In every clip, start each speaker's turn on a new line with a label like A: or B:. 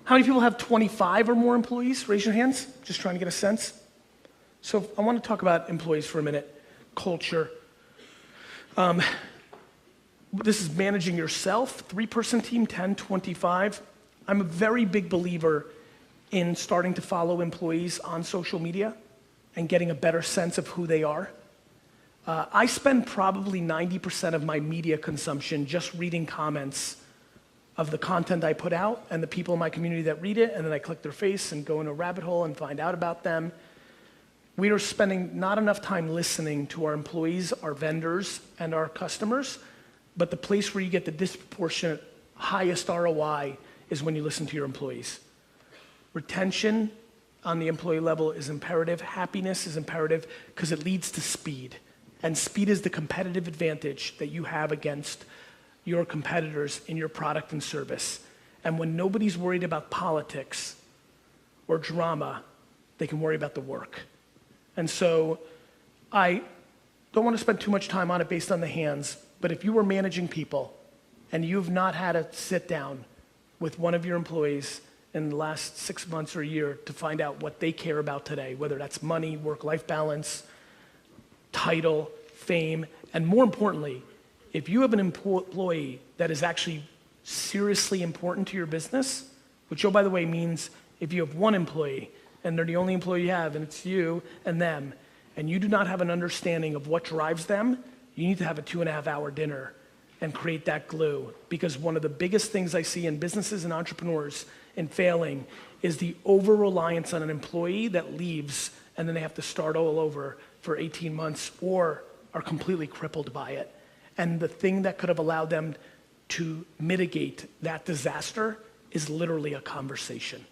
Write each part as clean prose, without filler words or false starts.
A: How many people have 25 or more employees? Raise your hands, just trying to get a sense. So I want to talk about employees for a minute, culture. This is managing yourself, 3-person team, 10, 25. I'm a very big believer in starting to follow employees on social media and getting a better sense of who they are. I spend probably 90% of my media consumption just reading comments of the content I put out and the people in my community that read it, and then I click their face and go in a rabbit hole and find out about them. We are spending not enough time listening to our employees, our vendors, and our customers, but the place where you get the disproportionate highest ROI is when you listen to your employees. Retention on the employee level is imperative. Happiness is imperative because it leads to speed. And speed is the competitive advantage that you have against your competitors in your product and service. And when nobody's worried about politics or drama, they can worry about the work. And so I don't want to spend too much time on it based on the hands, but if you were managing people and you've not had a sit down with one of your employees in the last 6 months or a year to find out what they care about today, whether that's money, work-life balance, title, fame, and more importantly, if you have an employee that is actually seriously important to your business, which, oh, by the way, means if you have one employee and they're the only employee you have and it's you and them, and you do not have an understanding of what drives them, you need to have a 2.5-hour dinner and create that glue. Because one of the biggest things I see in businesses and entrepreneurs in failing is the over-reliance on an employee that leaves and then they have to start all over for 18 months or are completely crippled by it. And the thing that could have allowed them to mitigate that disaster is literally a conversation.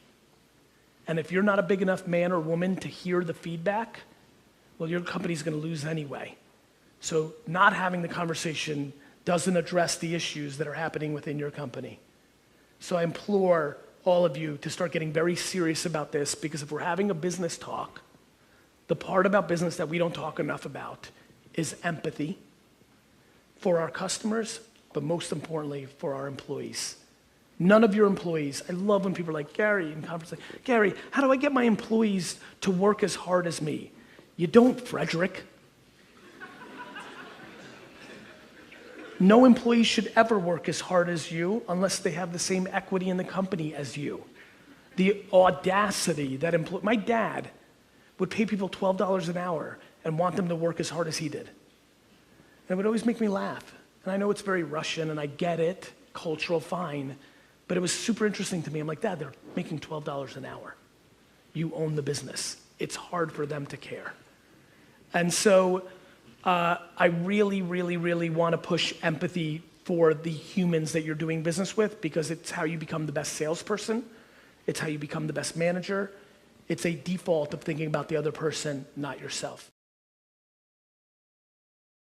A: And if you're not a big enough man or woman to hear the feedback, well, your company's gonna lose anyway. So not having the conversation doesn't address the issues that are happening within your company. So I implore all of you to start getting very serious about this, because if we're having a business talk, the part about business that we don't talk enough about is empathy for our customers, but most importantly, for our employees. None of your employees, I love when people are like, Gary, in conference, like, Gary, how do I get my employees to work as hard as me? You don't, Frederick. No employee should ever work as hard as you unless they have the same equity in the company as you. The audacity that my dad would pay people $12 an hour and want them to work as hard as he did. And it would always make me laugh. And I know it's very Russian and I get it, cultural, fine, but it was super interesting to me. I'm like, Dad, they're making $12 an hour. You own the business. It's hard for them to care. And so I really, really, really want to push empathy for the humans that you're doing business with, because it's how you become the best salesperson. It's how you become the best manager. It's a default of thinking about the other person, not yourself.